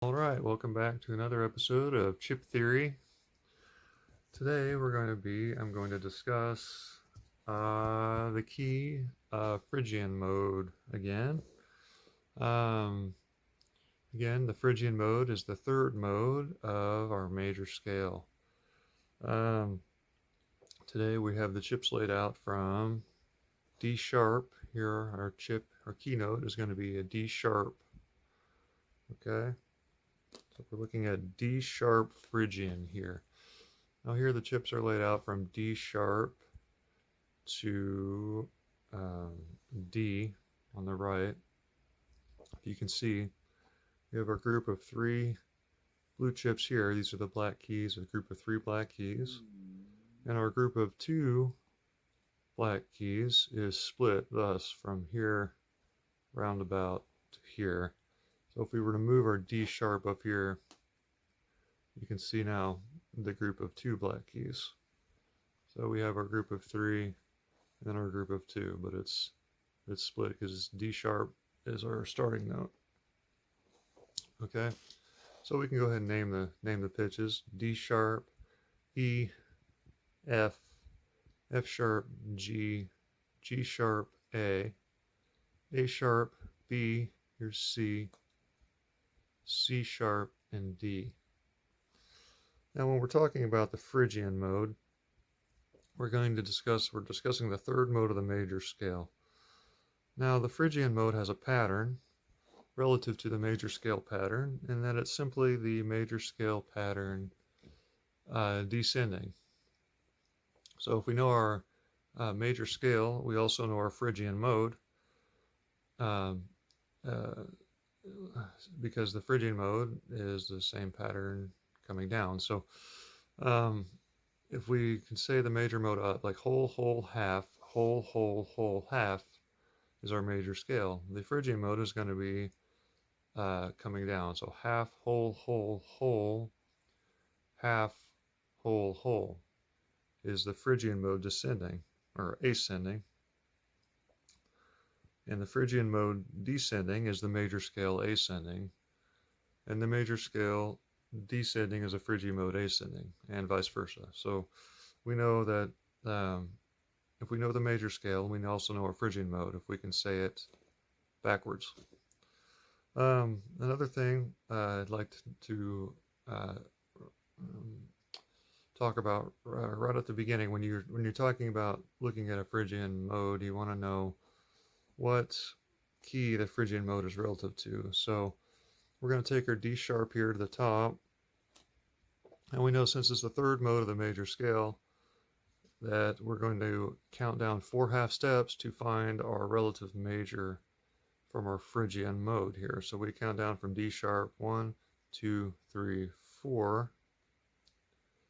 All right, welcome back to another episode of Chip Theory. Today I'm going to discuss the key Phrygian mode again. Um, Again, the Phrygian mode is the third mode of our major scale. Um, Today we have the chips laid out from D sharp. Here our key note is going to be a D sharp. Okay, so we're looking at D sharp Phrygian here. Now here the chips are laid out from D sharp to um, D on the right. You can see we have our group of three blue chips here. These are the black keys, a group of three black keys. And our group of two black keys is split thus from here roundabout to here. So if we were to move our D sharp up here, you can see now the group of two black keys. So we have our group of three and then our group of two, but it's split because D sharp is our starting note. Okay, so we can go ahead and name the pitches: D sharp, E, F, F sharp, G, G sharp, A sharp, B, here's C, C sharp, and D. Now, when we're talking about the Phrygian mode, we're discussing the third mode of the major scale. Now, the Phrygian mode has a pattern relative to the major scale pattern, and that it's simply the major scale pattern descending. So if we know our major scale, we also know our Phrygian mode, um, uh, because the Phrygian mode is the same pattern coming down. So um, if we can say the major mode like whole, whole, half, whole, whole, whole, half is our major scale. The Phrygian mode is going to be coming down. So half, whole, whole, whole, half, whole, whole is the Phrygian mode descending or ascending. And the Phrygian mode descending is the major scale ascending. And the major scale descending is a Phrygian mode ascending, and vice versa. So we know that if we know the major scale, we also know our Phrygian mode if we can say it backwards. Another thing I'd like to talk about right at the beginning when you're talking about looking at a Phrygian mode, you want to know what key the Phrygian mode is relative to. So we're going to take our D sharp here to the top, and we know since it's the third mode of the major scale that we're going to count down 4 half steps to find our relative major from our Phrygian mode here. So we count down from D sharp 1, 2, 3, 4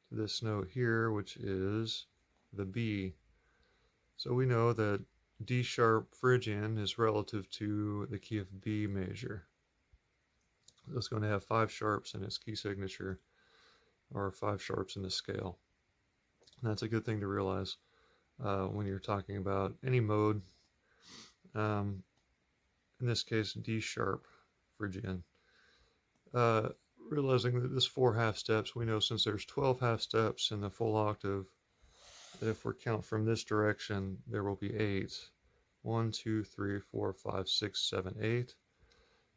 to this note here, which is the B. So we know that D sharp Phrygian is relative to the key of B major. It's going to have 5 sharps in its key signature, or 5 sharps in the scale. And that's a good thing to realize when you're talking about any mode. In this case, D sharp Phrygian. Realizing that this 4 half steps, we know since there's 12 half steps in the full octave, that if we count from this direction, there will be 8. 1, 2, 3, 4, 5, 6, 7, 8.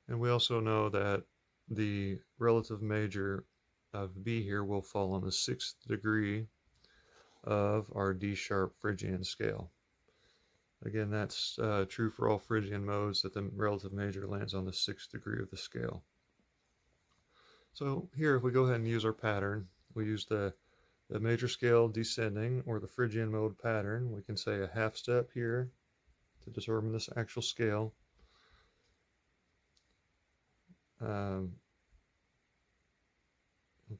And we also know that the relative major of B here will fall on the 6th degree of our D sharp Phrygian scale. Again, that's true for all Phrygian modes, that the relative major lands on the 6th degree of the scale. So here, if we go ahead and use our pattern, we use the major scale descending, or the Phrygian mode pattern. We can say a half step here to determine this actual scale.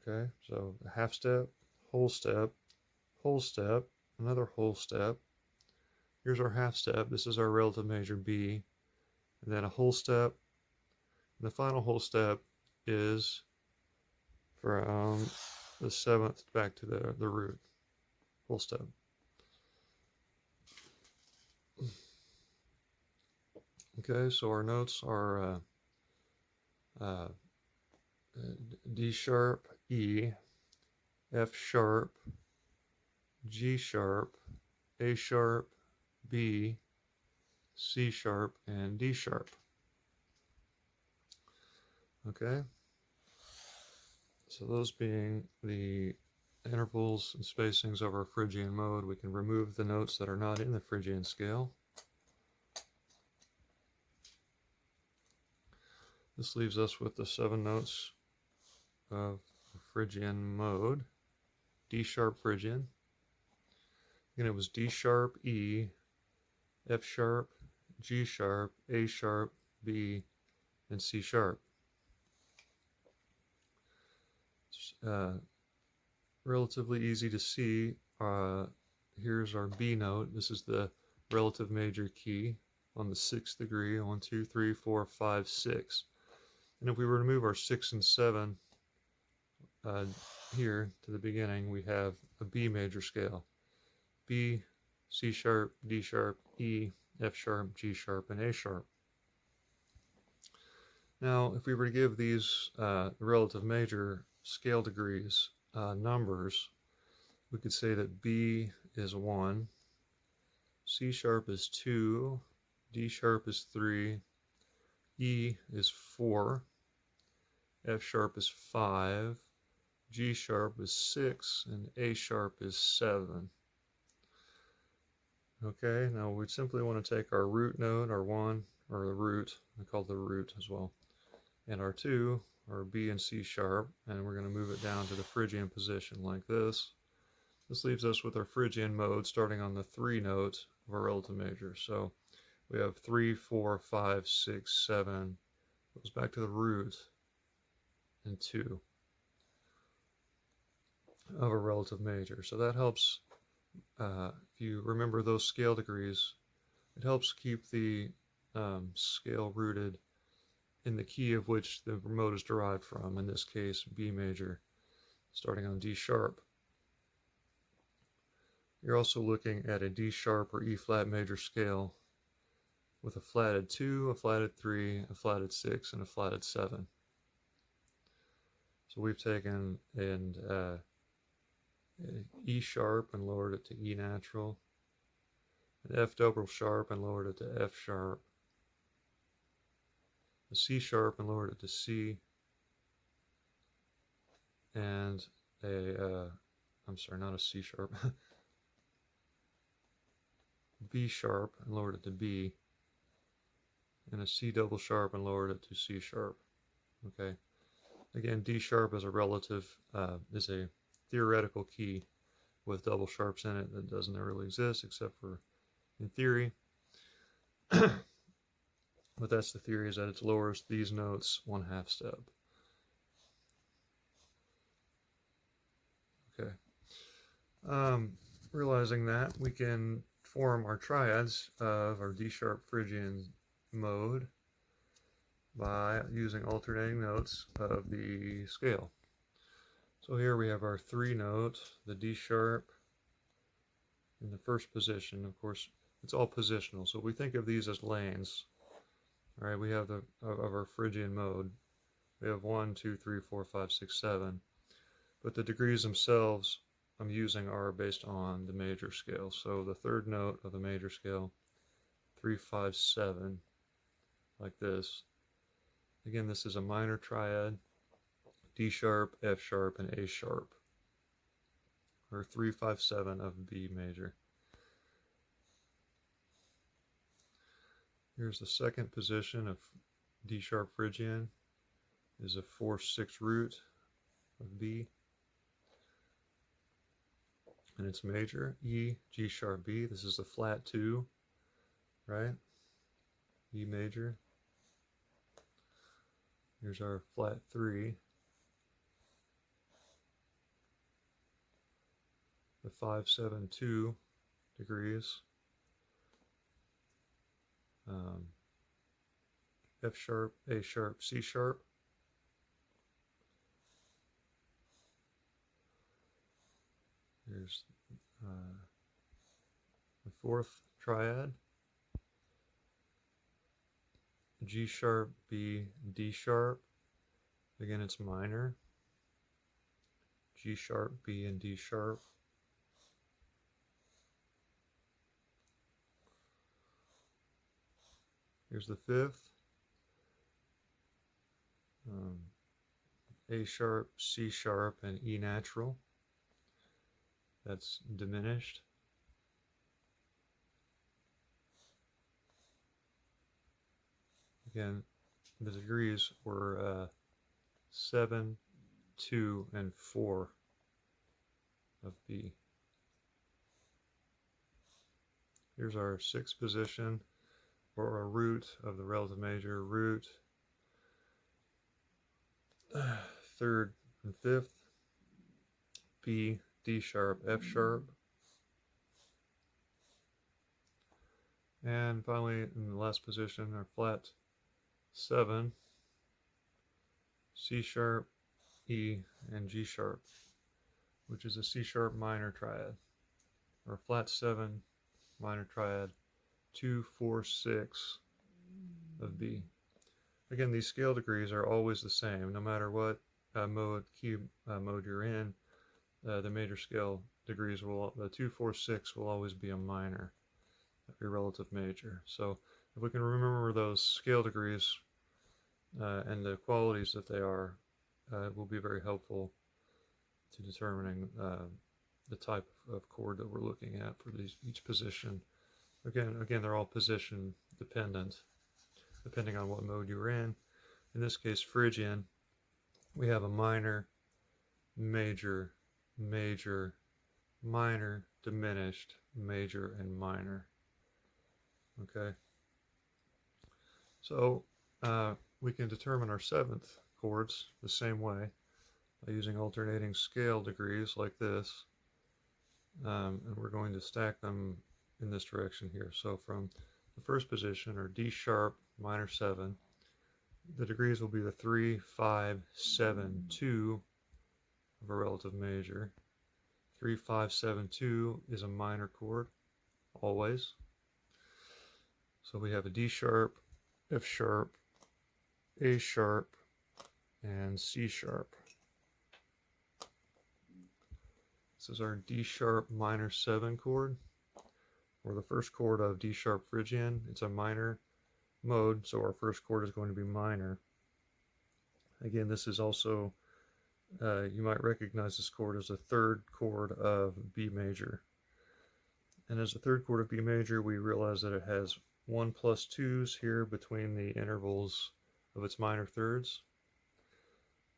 Okay, so a half step, whole step, another whole step. Here's our half step. This is our relative major B. And then a whole step. And the final whole step is from the 7th back to the root. Whole step. Okay, so our notes are D sharp, E, F sharp, G sharp, A sharp, B, C sharp, and D sharp. Okay, so those being the intervals and spacings of our Phrygian mode, we can remove the notes that are not in the Phrygian scale. This leaves us with the 7 notes of Phrygian mode. D sharp Phrygian. Again, it was D sharp, E, F sharp, G sharp, A sharp, B, and C sharp. Relatively easy to see. Here's our B note. This is the relative major key on the 6th degree. 1, 2, 3, 4, 5, 6. And if we were to move our 6 and 7 here to the beginning, we have a B major scale. B, C sharp, D sharp, E, F sharp, G sharp, and A sharp. Now, if we were to give these relative major scale degrees numbers, we could say that B is 1, C sharp is 2, D sharp is 3, E is 4, F sharp is 5, G sharp is 6, and A sharp is 7. Okay, now we simply want to take our root note, our 1, or the root, I call it the root as well, and our 2, our B and C sharp, and we're going to move it down to the Phrygian position like this. This leaves us with our Phrygian mode starting on the 3 note of our relative major. So we have 3, 4, 5, 6, 7, goes back to the root, and 2 of a relative major. So that helps, if you remember those scale degrees, it helps keep the scale rooted in the key of which the mode is derived from, in this case B major, starting on D sharp. You're also looking at a D sharp or E flat major scale with a flatted 2, a flatted 3, a flatted 6, and a flatted 7. So we've taken an E sharp and lowered it to E natural, an F double sharp and lowered it to F sharp, a C sharp and lowered it to C, and I'm sorry, not a C sharp, B sharp and lowered it to B, and a C double sharp and lowered it to C sharp. Okay, again, D sharp is a relative, is a theoretical key with double sharps in it that doesn't really exist except for in theory. But that's the theory, is that it lowers these notes 1/2 step. Okay. Realizing that, we can form our triads of our D sharp Phrygian mode by using alternating notes of the scale. So here we have our 3 note, the D sharp, in the first position. Of course, it's all positional, so we think of these as lanes. All right, we have of our Phrygian mode. We have 1, 2, 3, 4, 5, 6, 7. But the degrees themselves I'm using are based on the major scale. So the 3rd note of the major scale, 3, 5, 7, like this. Again, this is a minor triad, D sharp, F sharp, and A sharp, or 3, 5, 7 of B major. Here's the 2nd position of D sharp Phrygian, is a 4, 6 root of B, and it's major, E, G sharp, B. This is the flat 2, right? E major. Here's our flat 3, the 5, 7, 2 degrees, F sharp, A sharp, C sharp. Here's the 4th triad, G sharp, B, D sharp. Again, it's minor. G sharp, B, and D sharp. Here's the fifth. A sharp, C sharp, and E natural. That's diminished. Again, the degrees were 7, 2, and 4 of B. Here's our sixth position, or a root of the relative major, root, third and fifth, B, D sharp, F sharp. And finally, in the last position, our flat 7, C sharp, E, and G sharp, which is a C sharp minor triad, or flat 7 minor triad, 2, 4, 6 of B. Again, these scale degrees are always the same, no matter what key mode you're in. The major scale degrees the 2, 4, 6 will always be a minor of your relative major. So if we can remember those scale degrees and the qualities that they are, it will be very helpful to determining the type of chord that we're looking at for each position. Again, they're all position dependent, depending on what mode you're in. In this case, Phrygian, we have a minor, major, major, minor, diminished, major, and minor. Okay, so we can determine our seventh chords the same way by using alternating scale degrees like this, and we're going to stack them in this direction here. So from the first position, or D sharp minor 7, the degrees will be the 3, 5, 7, 2 of a relative major. 3, 5, 7, 2 is a minor chord, always. So we have a D sharp, F sharp, A sharp, and C sharp. This is our D sharp minor 7 chord, or the first chord of D sharp Phrygian. It's a minor mode, so our first chord is going to be minor. Again, this is also, you might recognize this chord as the third chord of B major. And as the third chord of B major, we realize that it has 1 plus 2s here between the intervals of its minor thirds.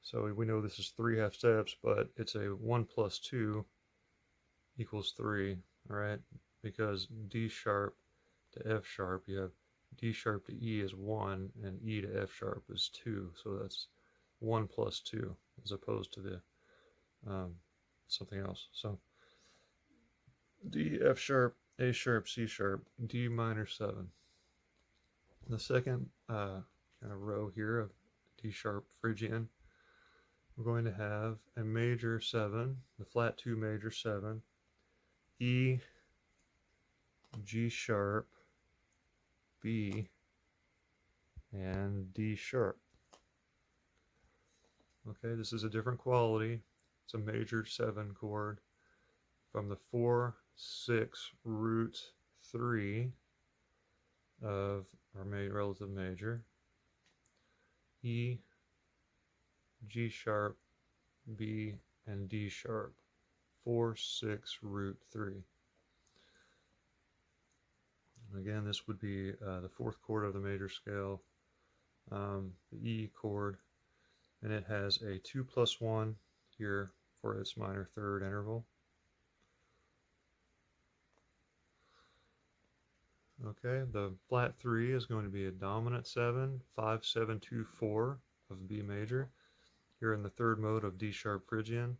So we know this is 3 half steps, but it's a 1 plus 2 equals 3, all right? Because D sharp to F sharp, you have D sharp to E is 1, and E to F sharp is 2. So that's 1 plus 2, as opposed to the something else. So D, F sharp, A sharp, C sharp, D minor 7. The second kind of row here of D sharp Phrygian, we're going to have a major 7, the flat 2 major 7, E, G sharp, B, and D sharp. Okay, this is a different quality. It's a major 7 chord from the 4, 6, root 3 of our relative major. E, G sharp, B, and D sharp. 4, 6, root 3. Again, this would be the fourth chord of the major scale, the E chord, and it has a 2 plus 1 here for its minor third interval. Okay, the flat 3 is going to be a dominant 7, 5, 7, 2, 4 of B major. Here in the third mode of D sharp Phrygian.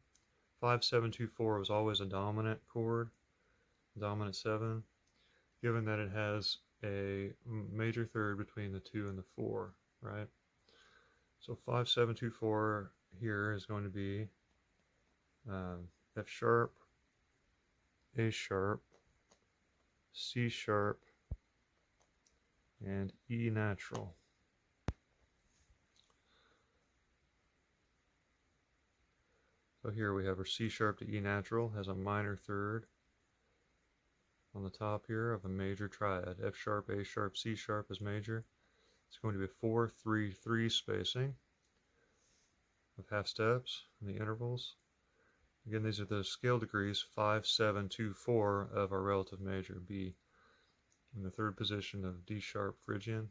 5, 7, 2, 4 was always a dominant chord, dominant 7, given that it has a major third between the 2 and the 4, right? So 5, 7, 2, 4 here is going to be F sharp, A sharp, C sharp, and E natural. So here we have our C sharp to E natural, has a minor third on the top here of a major triad. F sharp, A sharp, C sharp is major. It's going to be 4-3-3 spacing with half steps in the intervals. Again, these are the scale degrees 5, 7, 2, 4 of our relative major B. In the third position of D sharp Phrygian,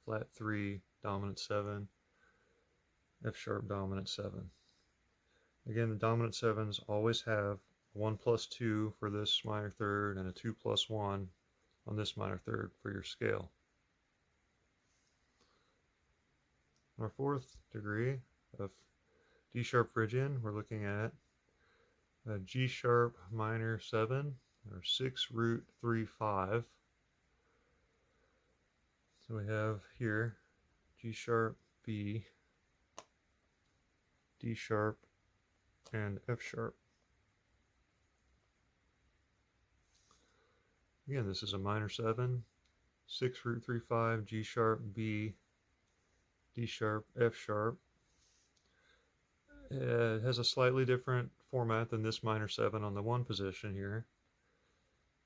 flat 3, dominant 7, F sharp dominant 7. Again, the dominant 7s always have 1 plus 2 for this minor third and a 2 plus 1 on this minor third for your scale. Our fourth degree of D sharp Phrygian, we're looking at a G sharp minor 7 or 6 root 3 5. So we have here G sharp, B, D sharp, and F sharp. Again, this is a minor 7, 6 root 3 5, G sharp, B, D sharp, F sharp. It has a slightly different format than this minor 7 on the 1 position here,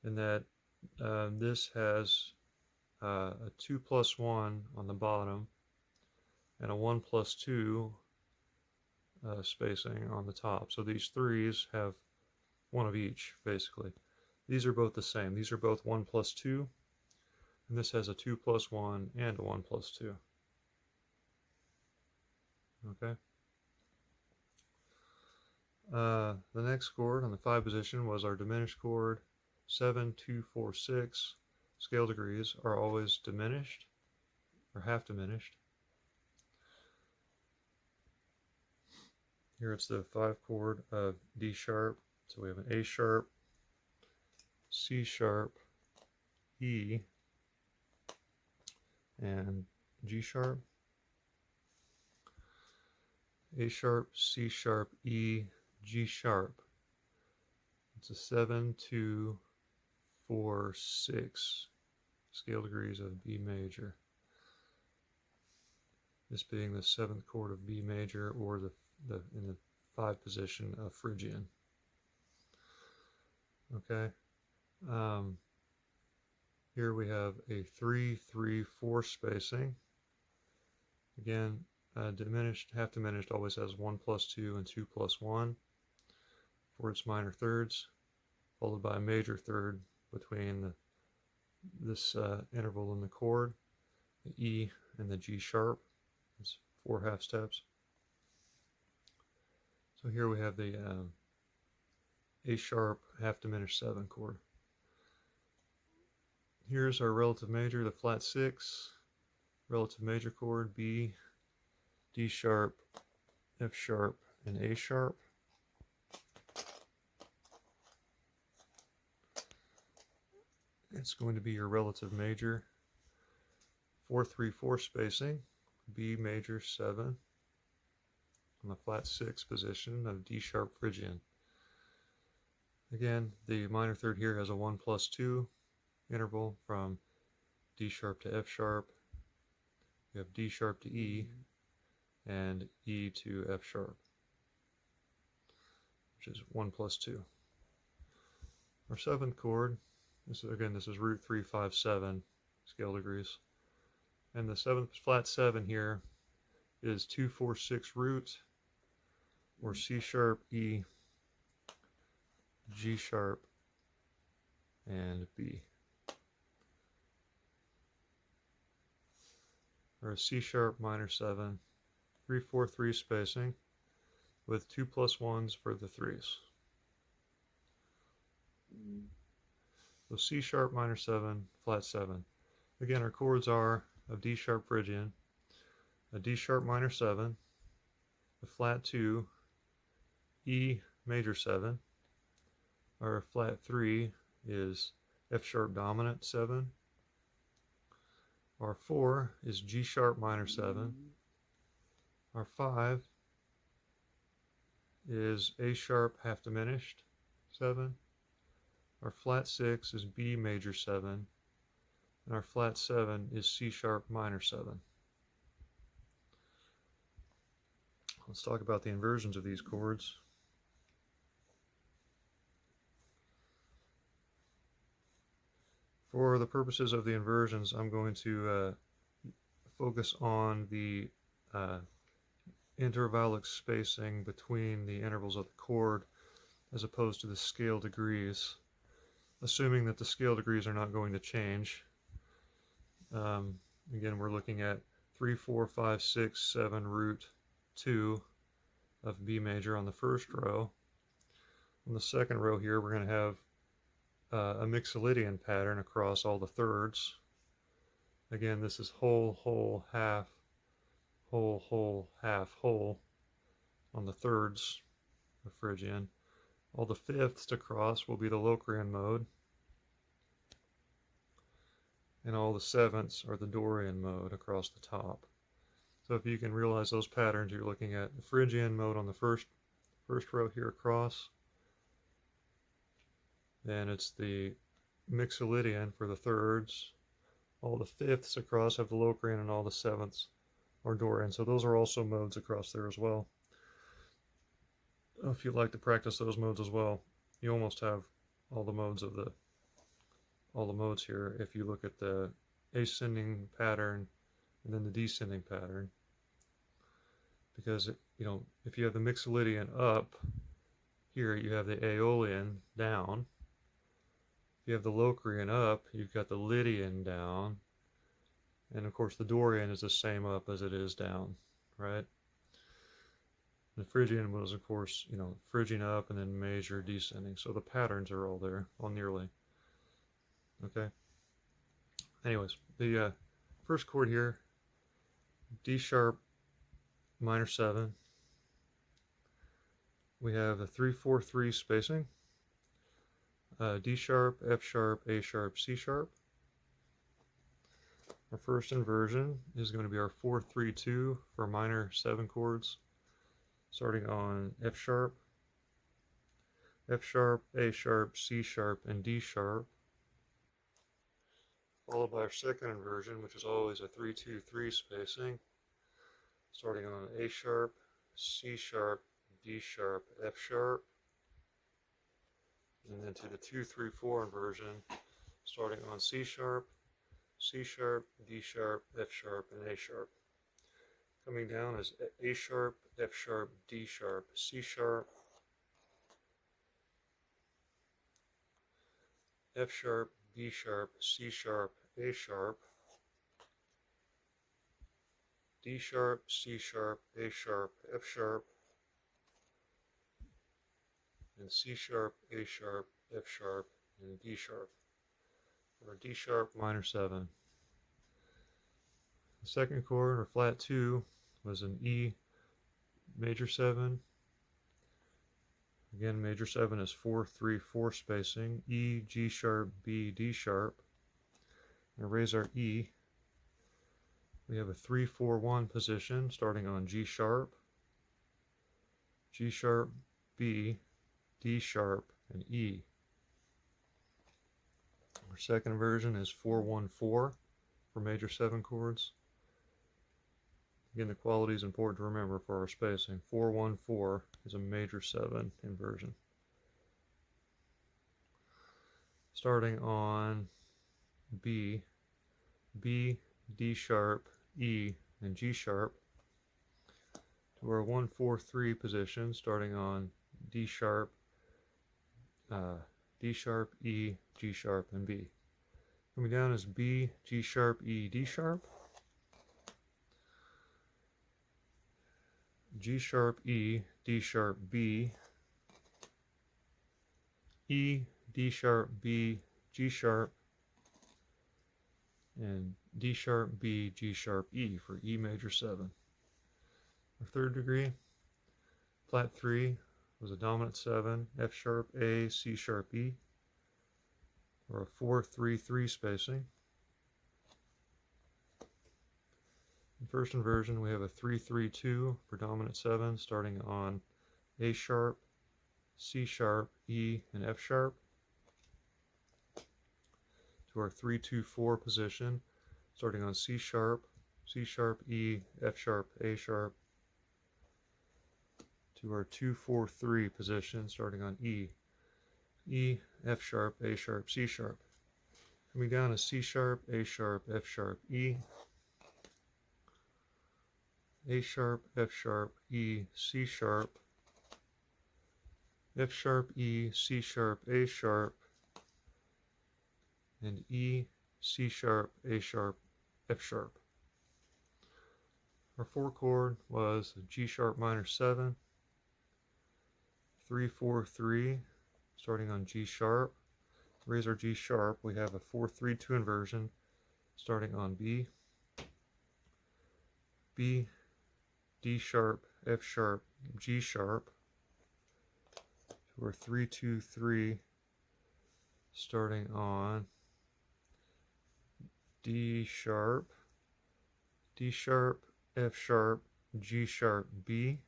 in that this has a 2 plus 1 on the bottom and a 1 plus 2 spacing on the top. So these threes have one of each, basically. These are both the same. These are both 1 plus 2, and this has a 2 plus 1 and a 1 plus 2. Okay. The next chord on the 5 position was our diminished chord. 7, 2, 4, 6 scale degrees are always diminished or half diminished. Here it's the 5 chord of D sharp. So we have an A sharp, C sharp, E, and G sharp. A sharp, C sharp, E, G sharp. It's a 7, 2, 4, 6 scale degrees of B major. This being the 7th chord of B major, or in the 5 position of Phrygian. Okay. Here we have a 3, 3, 4 spacing. Again, diminished, half diminished always has 1 plus 2 and 2 plus 1 for its minor thirds, followed by a major third between this interval in the chord, the E and the G sharp. It's 4 half steps. So here we have the A sharp half diminished 7 chord. Here's our relative major, the flat 6, relative major chord, B, D sharp, F sharp, and A sharp. It's going to be your relative major, 4, 3, 4 spacing, B major 7 on the flat 6 position of D sharp Phrygian. Again, the minor third here has a 1 plus 2 interval from D sharp to F sharp. You have D sharp to E and E to F sharp, which is 1 plus 2. Our 7th chord, this is root 3, 5, 7 scale degrees. And the 7th flat 7 here is 2, 4, 6 root, or C sharp, E, G sharp, and B. Or a C sharp minor 7, 3, 4, 3 spacing with 2 plus 1s for the 3s. So C sharp minor 7, flat 7. Again, our chords are of D sharp Phrygian, a D sharp minor 7, a flat 2, E major 7. Our flat 3 is F sharp dominant 7. Our 4 is G sharp minor 7. Our 5 is A sharp half diminished 7. Our flat 6 is B major 7. And our flat 7 is C sharp minor 7. Let's talk about the inversions of these chords. For the purposes of the inversions, I'm going to focus on the intervallic spacing between the intervals of the chord as opposed to the scale degrees, assuming that the scale degrees are not going to change. Again, we're looking at 3, 4, 5, 6, 7 root 2 of B major on the first row. On the second row here, we're going to have a mixolydian pattern across all the thirds. Again, this is whole, whole, half, whole, whole, half, whole on the thirds of Phrygian. All the fifths to cross will be the Locrian mode, and all the sevenths are the Dorian mode across the top. So if you can realize those patterns, you're looking at the Phrygian mode on the first row here across. Then it's the mixolydian for the thirds. All the fifths across have the Locrian, and all the sevenths are Dorian. So those are also modes across there as well. If you'd like to practice those modes as well, you almost have all the modes here if you look at the ascending pattern and then the descending pattern. Because if you have the mixolydian up, here you have the Aeolian down. If you have the Locrian up, you've got the Lydian down. And of course the Dorian is the same up as it is down, right? The Phrygian was, of course, Phrygian up and then major descending. So the patterns are all there, all nearly. Okay. Anyways, the first chord here, D sharp minor 7. We have a 3-4-3 spacing. D sharp, F sharp, A sharp, C sharp. Our first inversion is going to be our 4-3-2 for minor 7 chords, starting on F sharp, A sharp, C sharp, and D sharp, followed by our second inversion, which is always a 3-2-3 spacing, starting on A sharp, C sharp, D sharp, F sharp, and then to the 2-3-4 inversion, starting on C sharp, D sharp, F sharp, and A sharp. Coming down is A sharp, F sharp, D sharp, C sharp, F sharp, B sharp, C sharp, A sharp, D sharp, C sharp, A sharp, F sharp, and C sharp, A sharp, F sharp, and D sharp, or D sharp minor 7. The second chord, or flat 2, was an E major 7. Again, major 7 is 4-3-4 spacing. E, G sharp, B, D sharp. And raise our E. We have a 3-4-1 position starting on G sharp, B, D sharp, and E. Our second inversion is 4-1-4 for major 7 chords. Again, the quality is important to remember for our spacing. 4-1-4 is a major 7 inversion. Starting on B, D sharp, E, and G sharp, to our 1-4-3 position, starting on D sharp, E, G sharp, and B. Coming down is B, G sharp, E, D sharp, G sharp, E, D sharp, B, E, D sharp, B, G sharp, and D sharp, B, G sharp, E for E major 7. Our third degree, flat 3, was a dominant 7, F sharp, A, C sharp, E, or a 4-3-3 spacing. In first inversion, we have a 3-3-2 for dominant 7, starting on A sharp, C sharp, E, and F sharp, to our 3-2-4 position, starting on C sharp, E, F sharp, A sharp, to our 2-4-3 position starting on E. E, F sharp, A sharp, C sharp. Coming down is C sharp, A sharp, F sharp, E. A sharp, F sharp, E, C sharp. F sharp, E, C sharp, A sharp. And E, C sharp, A sharp, F sharp. Our 4 chord was G sharp minor 7, 3-4-3, starting on G sharp. Raise our G sharp, we have a 4-3-2 inversion, starting on B. B, D sharp, F sharp, G sharp. To our 3-2-3, starting on D sharp, F sharp, G sharp, B.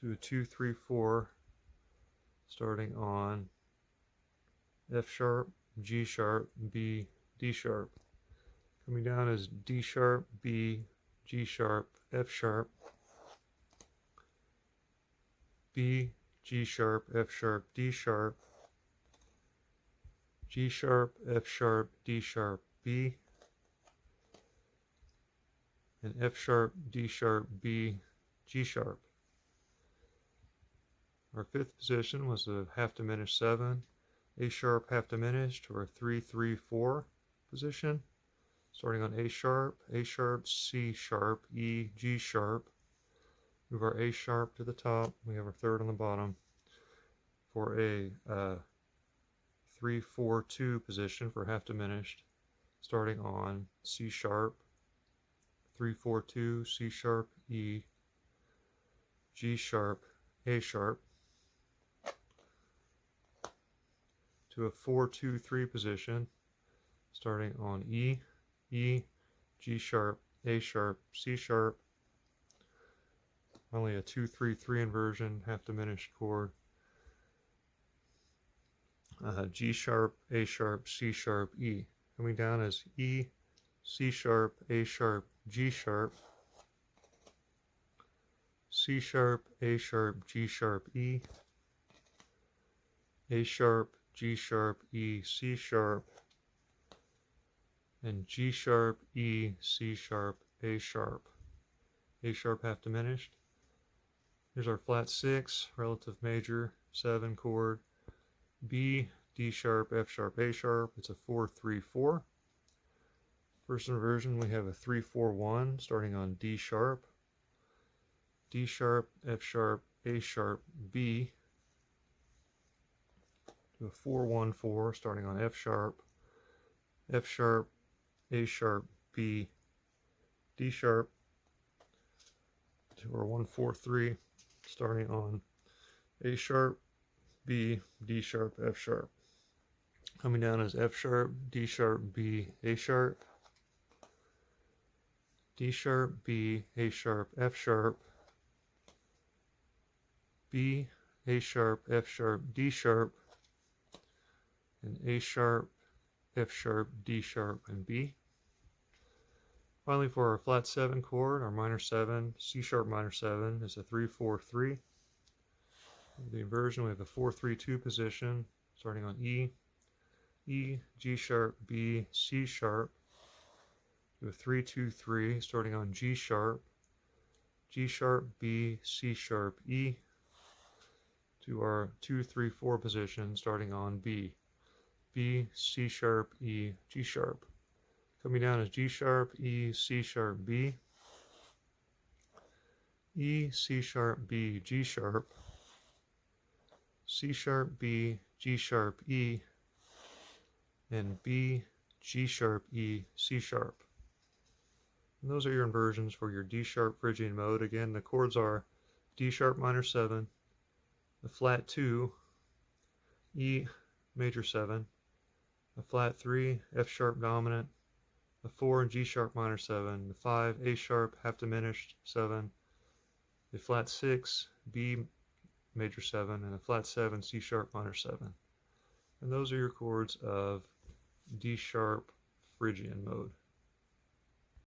To a 2-3-4, starting on F sharp, G sharp, B, D sharp. Coming down is D sharp, B, G sharp, F sharp, B, G sharp, F sharp, D sharp, G sharp, F sharp, D sharp, B, and F sharp, D sharp, B, G sharp. Our 5th position was a half diminished 7, A sharp half diminished to our 3-3-4 position, starting on A sharp, C sharp, E, G sharp. Move our A sharp to the top, we have our 3rd on the bottom for a 3-4-2 position for half diminished, starting on C sharp, 3-4-2, C sharp, E, G sharp, A sharp, to a 4-2-3 position, starting on E, G sharp, A sharp, C sharp. Only a 2-3-3 inversion, half diminished chord. G sharp, A sharp, C sharp, E. Coming down as E, C sharp, A sharp, G sharp, C sharp, A sharp, G sharp, E, A sharp, G sharp, E, C sharp, and G sharp, E, C sharp, A sharp. A sharp half diminished. Here's our flat 6, relative major 7 chord. B, D sharp, F sharp, A sharp. It's a 4-3-4. First inversion, we have a 3-4-1 starting on D sharp, F sharp, A sharp, B. To a 4-1-4 starting on F sharp, A sharp, B, D sharp. To our 1-4-3 starting on A sharp, B, D sharp, F sharp. Coming down is F sharp, D sharp, B, A sharp, D sharp, B, A sharp, F sharp, B, A sharp, F sharp, D sharp, and A sharp, F sharp, D sharp, and B. Finally, for our flat 7 chord, our minor 7, C sharp minor 7 is a 3-4-3. The inversion, we have a 4-3-2 position, starting on E, G sharp, B, C sharp, to a 3-2-3, starting on G sharp, B, C sharp, E, to our 2-3-4 position, starting on B, C sharp, E, G sharp. Coming down is G sharp, E, C sharp, B, E, C sharp, B, G sharp, C sharp, B, G sharp, E, and B, G sharp, E, C sharp. And those are your inversions for your D sharp Phrygian mode. Again, the chords are D sharp minor 7, the flat 2, E major 7, a flat 3, F sharp dominant, the 4 and G sharp minor 7, the 5, A sharp half diminished 7, the flat 6, B major 7, and a flat 7, C sharp minor 7. And those are your chords of D sharp Phrygian mode.